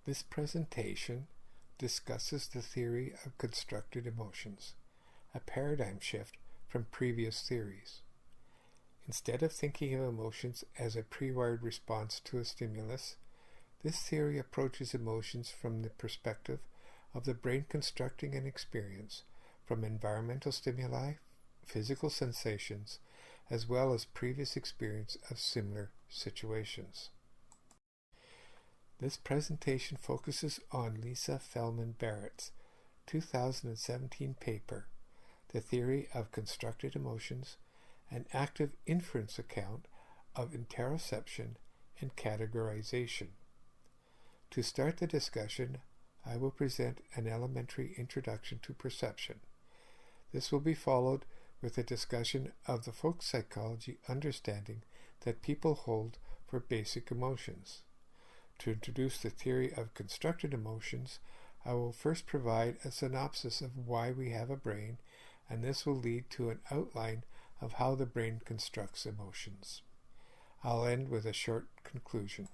This presentation discusses the theory of constructed emotions, a paradigm shift from previous theories. Instead of thinking of emotions as a pre-wired response to a stimulus, this theory approaches emotions from the perspective of the brain constructing an experience from environmental stimuli, physical sensations, as well as previous experience of similar situations. This presentation focuses on Lisa Feldman Barrett's 2017 paper, The Theory of Constructed Emotions, an active inference account of interoception and categorization. To start the discussion, I will present an elementary introduction to perception. This will be followed with a discussion of the folk psychology understanding that people hold for basic emotions. To introduce the theory of constructed emotions, I will first provide a synopsis of why we have a brain, and this will lead to an outline of how the brain constructs emotions. I'll end with a short conclusion.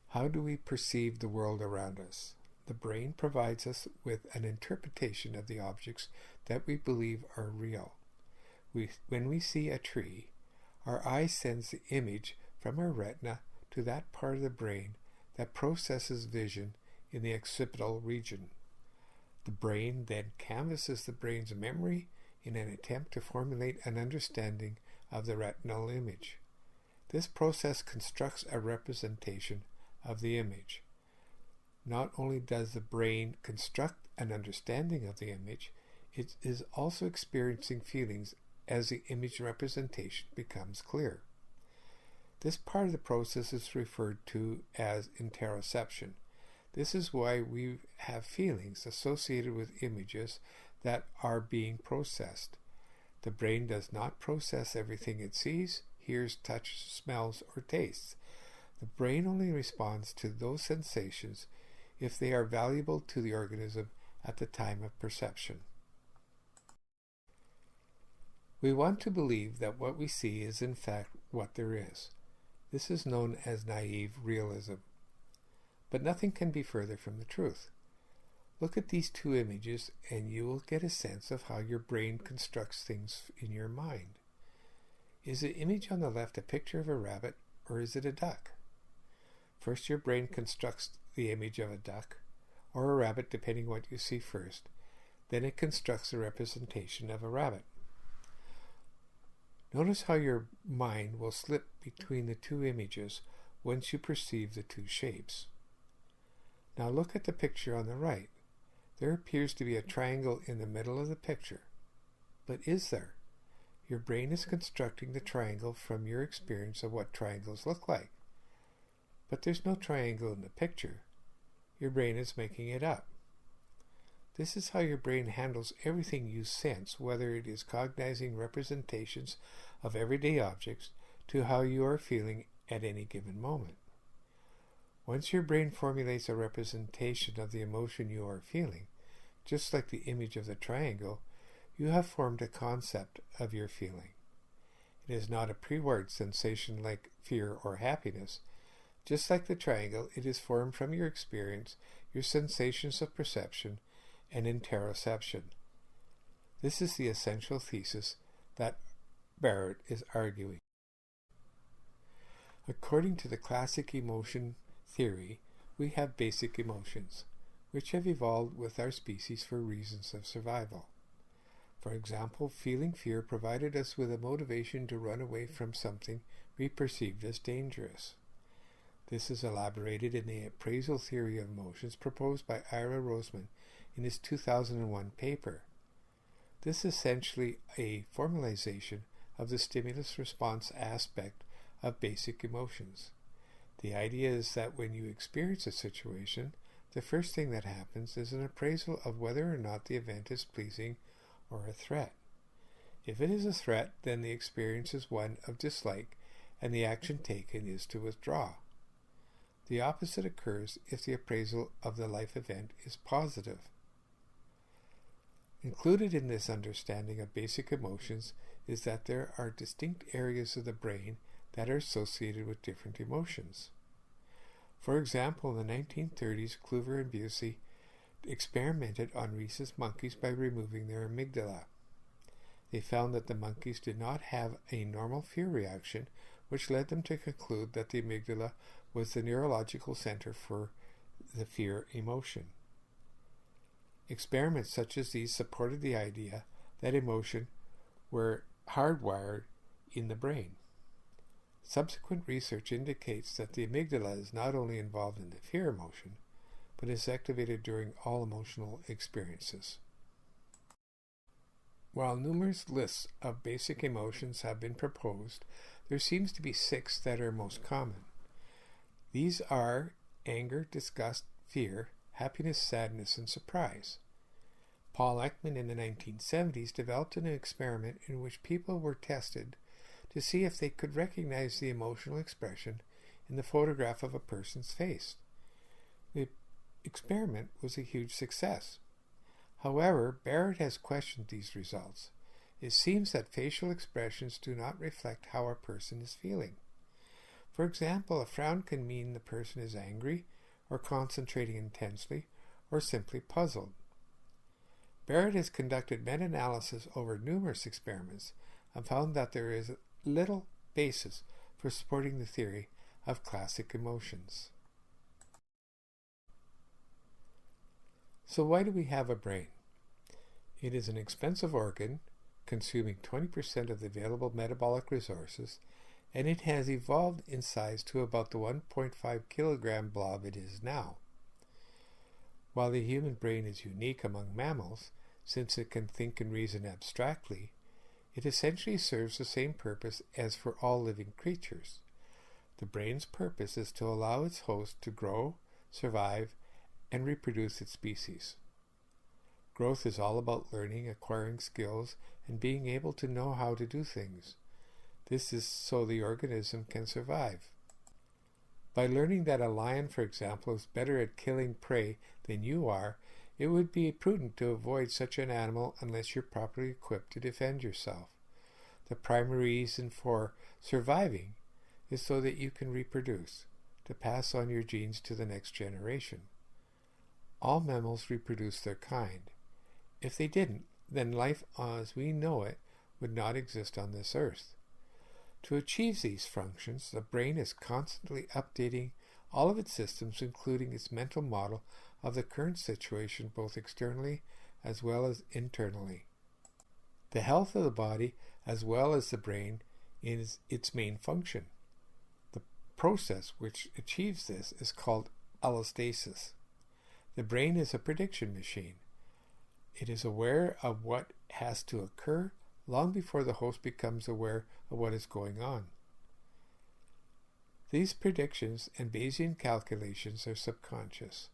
How do we perceive the world around us? The brain provides us with an interpretation of the objects that we believe are real. When we see a tree, our eye sends the image from our retina to that part of the brain that processes vision in the occipital region. The brain then canvasses the brain's memory in an attempt to formulate an understanding of the retinal image. This process constructs a representation of the image. Not only does the brain construct an understanding of the image, it is also experiencing feelings as the image representation becomes clear. This part of the process is referred to as interoception. This is why we have feelings associated with images that are being processed. The brain does not process everything it sees, hears, touches, smells, or tastes. The brain only responds to those sensations if they are valuable to the organism at the time of perception. We want to believe that what we see is in fact what there is. This is known as naive realism. But nothing can be further from the truth. Look at these two images and you will get a sense of how your brain constructs things in your mind. Is the image on the left a picture of a rabbit or is it a duck? First, your brain constructs the image of a duck or a rabbit depending what you see first. Then it constructs a representation of a rabbit. Notice how your mind will slip between the two images once you perceive the two shapes. Now look at the picture on the right. There appears to be a triangle in the middle of the picture. But is there? Your brain is constructing the triangle from your experience of what triangles look like. But there's no triangle in the picture. Your brain is making it up. This is how your brain handles everything you sense, whether it is cognizing representations of everyday objects to how you are feeling at any given moment. Once your brain formulates a representation of the emotion you are feeling, just like the image of the triangle, you have formed a concept of your feeling. It is not a pre-wired sensation like fear or happiness. Just like the triangle, it is formed from your experience, your sensations of perception, and interoception. This is the essential thesis that Barrett is arguing. According to the classic emotion theory, we have basic emotions, which have evolved with our species for reasons of survival. For example, feeling fear provided us with a motivation to run away from something we perceived as dangerous. This is elaborated in the appraisal theory of emotions proposed by Ira Roseman in his 2001 paper. This is essentially a formalization of the stimulus response aspect of basic emotions. The idea is that when you experience a situation, the first thing that happens is an appraisal of whether or not the event is pleasing or a threat. If it is a threat, then the experience is one of dislike, and the action taken is to withdraw. The opposite occurs if the appraisal of the life event is positive. Included in this understanding of basic emotions is that there are distinct areas of the brain that are associated with different emotions. For example, in the 1930s, Kluver and Busey experimented on rhesus monkeys by removing their amygdala. They found that the monkeys did not have a normal fear reaction, which led them to conclude that the amygdala was the neurological center for the fear emotion. Experiments such as these supported the idea that emotion were hardwired in the brain. Subsequent research indicates that the amygdala is not only involved in the fear emotion, but is activated during all emotional experiences. While numerous lists of basic emotions have been proposed, there seems to be 6 that are most common. These are anger, disgust, fear, happiness, sadness, and surprise. Paul Ekman in the 1970s developed an experiment in which people were tested to see if they could recognize the emotional expression in the photograph of a person's face. The experiment was a huge success. However, Barrett has questioned these results. It seems that facial expressions do not reflect how a person is feeling. For example, a frown can mean the person is angry, or concentrating intensely, or simply puzzled. Barrett has conducted meta-analysis over numerous experiments and found that there is little basis for supporting the theory of classic emotions. So why do we have a brain? It is an expensive organ, consuming 20% of the available metabolic resources, and it has evolved in size to about the 1.5 kilogram blob it is now. While the human brain is unique among mammals, since it can think and reason abstractly, it essentially serves the same purpose as for all living creatures. The brain's purpose is to allow its host to grow, survive, and reproduce its species. Growth is all about learning, acquiring skills, and being able to know how to do things. This is so the organism can survive. By learning that a lion, for example, is better at killing prey than you are, it would be prudent to avoid such an animal unless you're properly equipped to defend yourself. The primary reason for surviving is so that you can reproduce, to pass on your genes to the next generation. All mammals reproduce their kind. If they didn't, then life as we know it would not exist on this earth. To achieve these functions, the brain is constantly updating all of its systems, including its mental model of the current situation, both externally as well as internally. The health of the body as well as the brain is its main function. The process which achieves this is called allostasis. The brain is a prediction machine. It is aware of what has to occur long before the host becomes aware of what is going on. These predictions and Bayesian calculations are subconscious.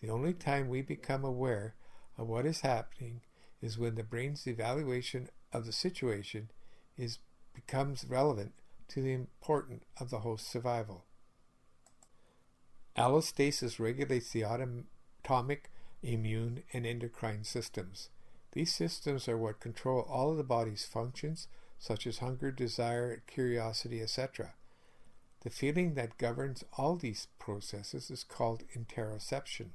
The only time we become aware of what is happening is when the brain's evaluation of the situation becomes relevant to the importance of the host's survival. Allostasis regulates the atomic, immune, and endocrine systems. These systems are what control all of the body's functions, such as hunger, desire, curiosity, etc. The feeling that governs all these processes is called interoception.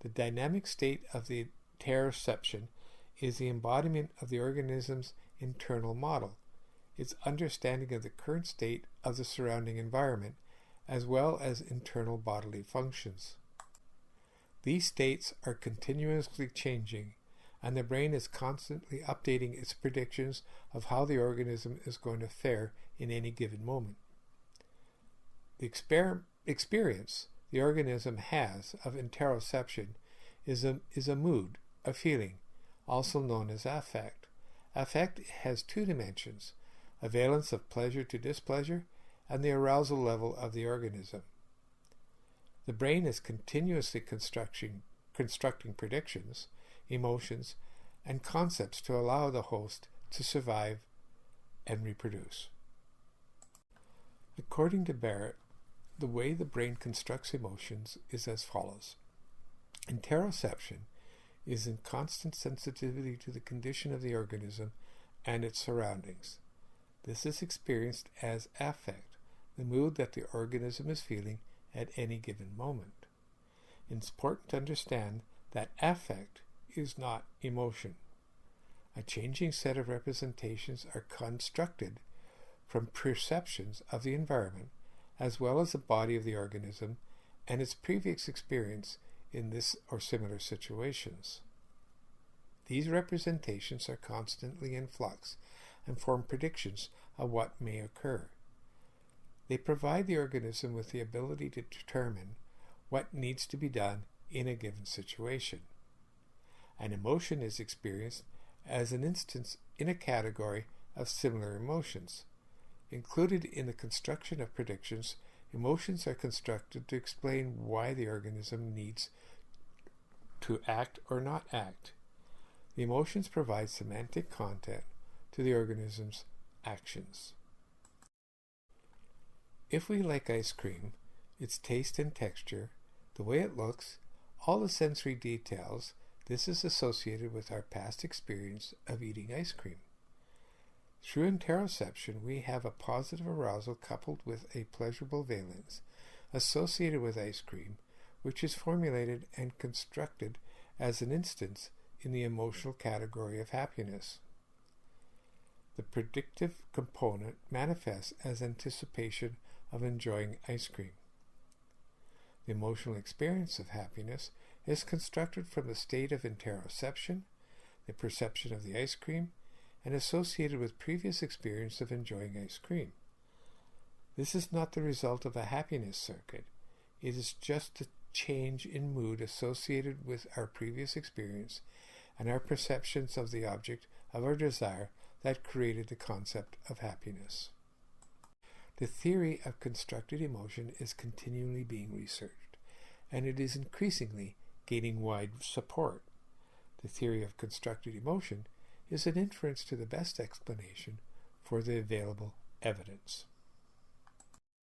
The dynamic state of the interoception is the embodiment of the organism's internal model, its understanding of the current state of the surrounding environment, as well as internal bodily functions. These states are continuously changing, and the brain is constantly updating its predictions of how the organism is going to fare in any given moment. The experience the organism has of interoception is a mood, a feeling, also known as affect. Affect has 2 dimensions, a valence of pleasure to displeasure, and the arousal level of the organism. The brain is continuously constructing predictions, emotions, and concepts to allow the host to survive and reproduce. According to Barrett, the way the brain constructs emotions is as follows. Interoception is in constant sensitivity to the condition of the organism and its surroundings. This is experienced as affect. the mood that the organism is feeling at any given moment. It's important to understand that affect is not emotion. A changing set of representations are constructed from perceptions of the environment as well as the body of the organism and its previous experience in this or similar situations. These representations are constantly in flux and form predictions of what may occur. They provide the organism with the ability to determine what needs to be done in a given situation. An emotion is experienced as an instance in a category of similar emotions. Included in the construction of predictions, emotions are constructed to explain why the organism needs to act or not act. The emotions provide semantic content to the organism's actions. If we like ice cream, its taste and texture, the way it looks, all the sensory details, this is associated with our past experience of eating ice cream. Through interoception, we have a positive arousal coupled with a pleasurable valence associated with ice cream, which is formulated and constructed as an instance in the emotional category of happiness. The predictive component manifests as anticipation of enjoying ice cream. The emotional experience of happiness is constructed from the state of interoception, the perception of the ice cream, and associated with previous experience of enjoying ice cream. This is not the result of a happiness circuit. It is just a change in mood associated with our previous experience and our perceptions of the object of our desire that created the concept of happiness. The theory of constructed emotion is continually being researched, and it is increasingly gaining wide support. The theory of constructed emotion is an inference to the best explanation for the available evidence.